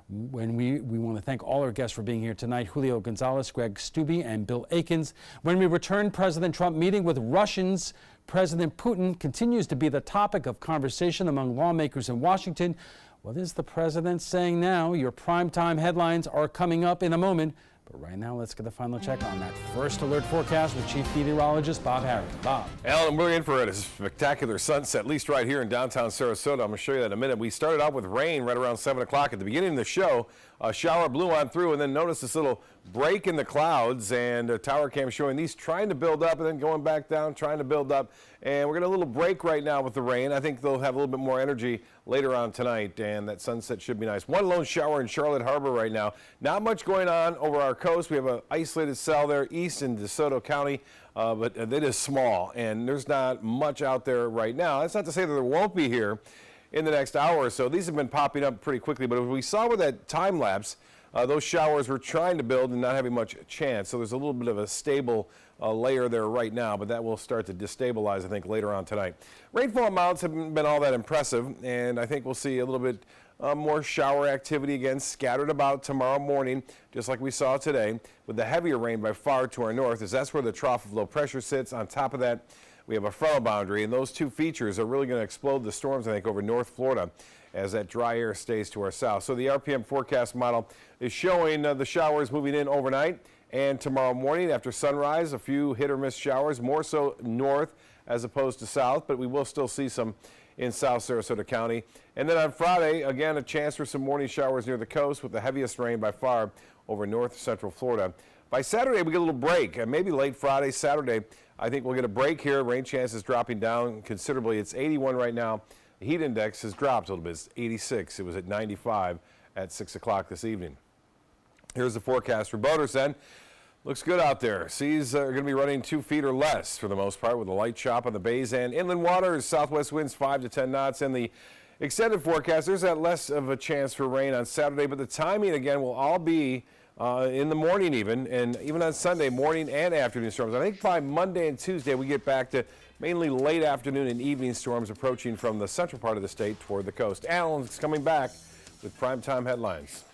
When we want to thank all our guests for being here tonight, Julio Gonzalez, Greg Stubbe, and Bill Aikens. When we return, President Trump meeting with Russians. President Putin continues to be the topic of conversation among lawmakers in Washington. What is the president saying now? Your primetime headlines are coming up in a moment. But right now, let's get a final check on that first alert forecast with Chief Meteorologist Bob Harris. Bob. Alan, we're in for a spectacular sunset, at least right here in downtown Sarasota. I'm going to show you that in a minute. We started out with rain right around 7 o'clock at the beginning of the show. A shower blew on through, and then notice this little break in the clouds, and a tower cam showing these trying to build up and then going back down, trying to build up. And we're getting a little break right now with the rain. I think they'll have a little bit more energy later on tonight, and that sunset should be nice. One lone shower in Charlotte Harbor right now. Not much going on over our coast. We have an isolated cell there east in DeSoto County, but it is small, and there's not much out there right now. That's not to say that there won't be here in the next hour or so. These have been popping up pretty quickly, but as we saw with that time lapse, those showers were trying to build and not having much chance. So there's a little bit of a stable layer there right now, but that will start to destabilize, I think, later on tonight. Rainfall amounts haven't been all that impressive, and I think we'll see a little bit more shower activity again scattered about tomorrow morning, just like we saw today, with the heavier rain by far to our north, as that's where the trough of low pressure sits. On top of that, we have a frontal boundary, and those two features are really going to explode the storms, I think, over North Florida as that dry air stays to our south. So the RPM forecast model is showing the showers moving in overnight and tomorrow morning after sunrise, a few hit or miss showers, more so north as opposed to south, but we will still see some in South Sarasota County. And then on Friday, again, a chance for some morning showers near the coast with the heaviest rain by far over north central Florida. By Saturday, we get a little break, maybe late Friday, Saturday. I think we'll get a break here. Rain chances dropping down considerably. It's 81 right now. The heat index has dropped a little bit. It's 86. It was at 95 at 6 o'clock this evening. Here's the forecast for boaters then. Looks good out there. Seas are going to be running 2 feet or less for the most part, with a light chop on the bays and inland waters. Southwest winds 5 to 10 knots. And the extended forecast, there's that less of a chance for rain on Saturday, but the timing again will all be in the morning and even on Sunday, morning and afternoon storms. I think by Monday and Tuesday we get back to mainly late afternoon and evening storms approaching from the central part of the state toward the coast. Alan's coming back with primetime headlines.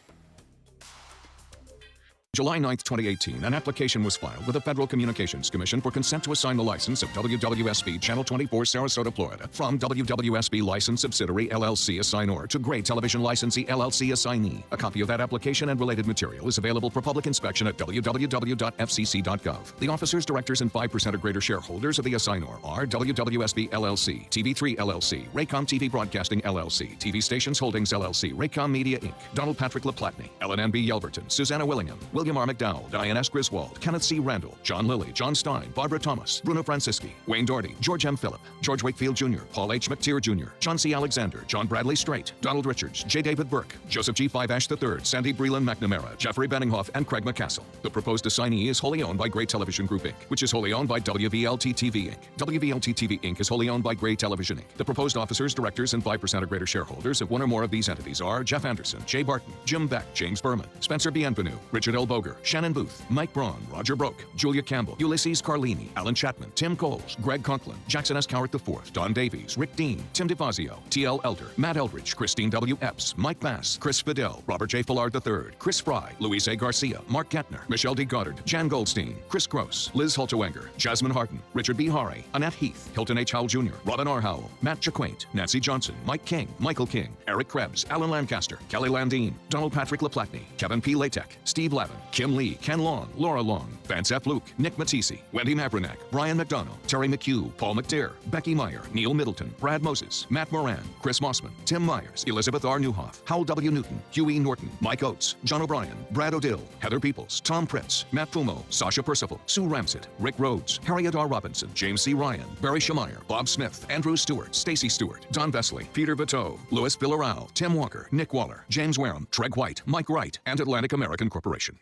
July 9, 2018, an application was filed with the Federal Communications Commission for consent to assign the license of WWSB Channel 24 Sarasota, Florida from WWSB License Subsidiary LLC Assignor to Gray Television Licensee LLC Assignee. A copy of that application and related material is available for public inspection at www.fcc.gov. The officers, directors, and 5% or greater shareholders of the Assignor are WWSB LLC, TV3 LLC, Raycom TV Broadcasting LLC, TV Stations Holdings LLC, Raycom Media Inc., Donald Patrick LaPlatney, Ellen B. Yelverton, Susanna Willingham, William R. McDowell, Diane S. Griswold, Kenneth C. Randall, John Lilly, John Stein, Barbara Thomas, Bruno Francisci, Wayne Doherty, George M. Phillip, George Wakefield Jr., Paul H. McTeer Jr., John C. Alexander, John Bradley Strait, Donald Richards, J. David Burke, Joseph G. Five-Ash III, Sandy Breland McNamara, Jeffrey Benninghoff, and Craig McCassell. The proposed assignee is wholly owned by Gray Television Group, Inc., which is wholly owned by WVLT-TV, Inc. WVLT-TV, Inc. is wholly owned by Gray Television, Inc. The proposed officers, directors, and 5% or greater shareholders of one or more of these entities are Jeff Anderson, Jay Barton, Jim Beck, James Berman, Spencer Bienvenu, Richard L. Boger, Shannon Booth, Mike Braun, Roger Broke, Julia Campbell, Ulysses Carlini, Alan Chapman, Tim Coles, Greg Conklin, Jackson S. Cowart IV, Don Davies, Rick Dean, Tim DeFazio, T.L. Elder, Matt Eldridge, Christine W. Epps, Mike Bass, Chris Fidel, Robert J. Fillard III, Chris Fry, Luis A. Garcia, Mark Gentner, Michelle D. Goddard, Jan Goldstein, Chris Gross, Liz Hultewanger, Jasmine Harden, Richard B. Hari, Annette Heath, Hilton H. Howell Jr., Robin R. Howell, Matt Jaquaint, Nancy Johnson, Mike King, Michael King, Eric Krebs, Alan Lancaster, Kelly Landine, Donald Patrick LaPlatney, Kevin P. Latek, Steve Lavin, Kim Lee, Ken Long, Laura Long, Vance F. Luke, Nick Matisse, Wendy Mabrinac, Brian McDonough, Terry McHugh, Paul McDare, Becky Meyer, Neil Middleton, Brad Moses, Matt Moran, Chris Mossman, Tim Myers, Elizabeth R. Newhoff, Howell W. Newton, Huey Norton, Mike Oates, John O'Brien, Brad O'Dill, Heather Peoples, Tom Pritz, Matt Fumo, Sasha Percival, Sue Ramsett, Rick Rhodes, Harriet R. Robinson, James C. Ryan, Barry Schemeyer, Bob Smith, Andrew Stewart, Stacy Stewart, Don Vesley, Peter Bateau, Louis Villarao, Tim Walker, Nick Waller, James Wareham, Treg White, Mike Wright, and Atlantic American Corporation.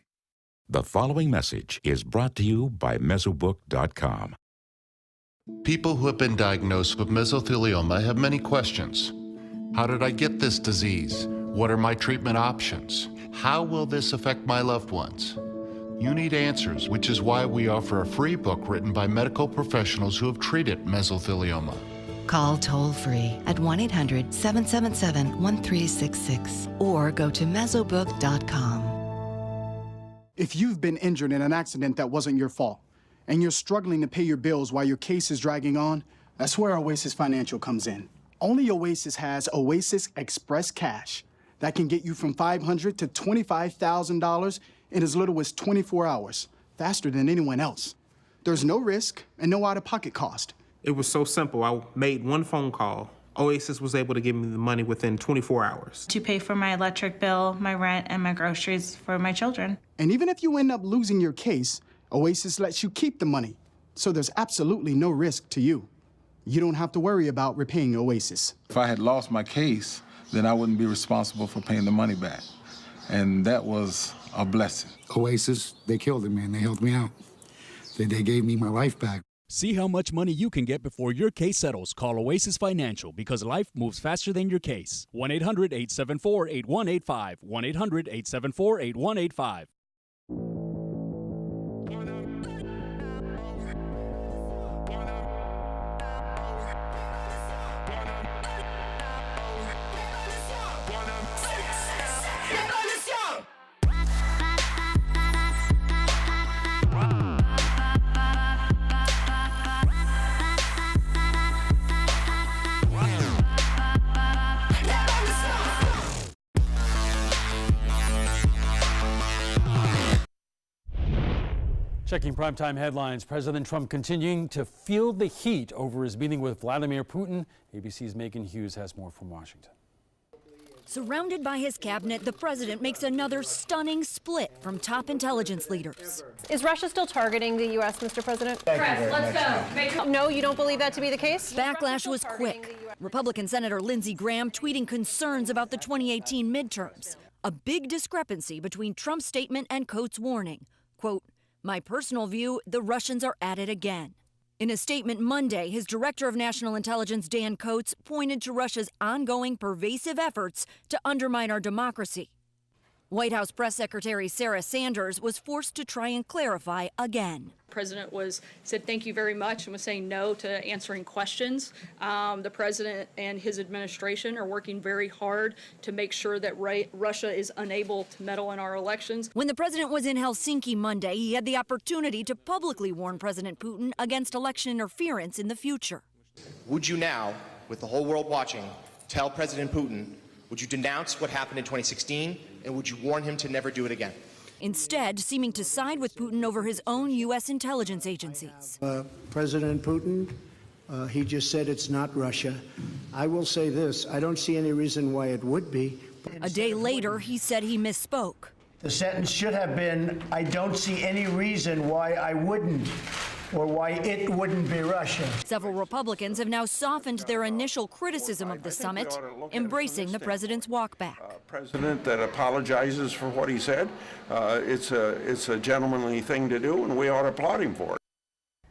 The following message is brought to you by Mesobook.com. People who have been diagnosed with mesothelioma have many questions. How did I get this disease? What are my treatment options? How will this affect my loved ones? You need answers, which is why we offer a free book written by medical professionals who have treated mesothelioma. Call toll-free at 1-800-777-1366 or go to Mesobook.com. If you've been injured in an accident that wasn't your fault, and you're struggling to pay your bills while your case is dragging on, that's where Oasis Financial comes in. Only Oasis has Oasis Express Cash that can get you from $500 to $25,000 in as little as 24 hours, faster than anyone else. There's no risk and no out-of-pocket cost. It was so simple. I made one phone call. Oasis was able to give me the money within 24 hours. To pay for my electric bill, my rent, and my groceries for my children. And even if you end up losing your case, Oasis lets you keep the money. So there's absolutely no risk to you. You don't have to worry about repaying Oasis. If I had lost my case, then I wouldn't be responsible for paying the money back. And that was a blessing. Oasis, they killed it, man. They helped me out. They gave me my life back. See how much money you can get before your case settles. Call Oasis Financial, because life moves faster than your case. 1-800-874-8185. 1-800-874-8185. Checking primetime headlines, President Trump continuing to feel the heat over his meeting with Vladimir Putin. ABC's Megan Hughes has more from Washington. Surrounded by his cabinet, the president makes another stunning split from top intelligence leaders. Is Russia still targeting the U.S., Mr. President? Press, let's go. No, you don't believe that to be the case? Backlash was quick. Republican Senator Lindsey Graham tweeting concerns about the 2018 midterms. A big discrepancy between Trump's statement and Coates' warning. Quote, "My personal view, the Russians are at it again." In a statement Monday, his director of national intelligence, Dan Coates, pointed to Russia's ongoing pervasive efforts to undermine our democracy. White House Press Secretary Sarah Sanders was forced to try and clarify again. The president said thank you very much and was saying no to answering questions. The president and his administration are working very hard to make sure that Russia is unable to meddle in our elections. When the president was in Helsinki Monday, he had the opportunity to publicly warn President Putin against election interference in the future. Would you now, with the whole world watching, tell President Putin, would you denounce what happened in 2016, and would you warn him to never do it again? Instead, seeming to side with Putin over his own U.S. intelligence agencies. President Putin, he just said it's not Russia. I will say this, I don't see any reason why it would be. A day later, he said he misspoke. The sentence should have been, I don't see any reason why I wouldn't, or why it wouldn't be Russia. Several Republicans have now softened their initial criticism of the summit, embracing the president's walkback. President that apologizes for what he said, it's a gentlemanly thing to do, and we ought to applaud him for it.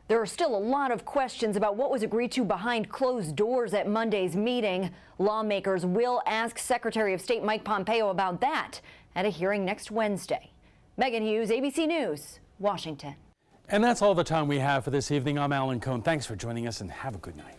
There are still a lot of questions about what was agreed to behind closed doors at Monday's meeting. Lawmakers will ask Secretary of State Mike Pompeo about that at a hearing next Wednesday. Megan Hughes, ABC News, Washington. And that's all the time we have for this evening. I'm Alan Cohn. Thanks for joining us and have a good night.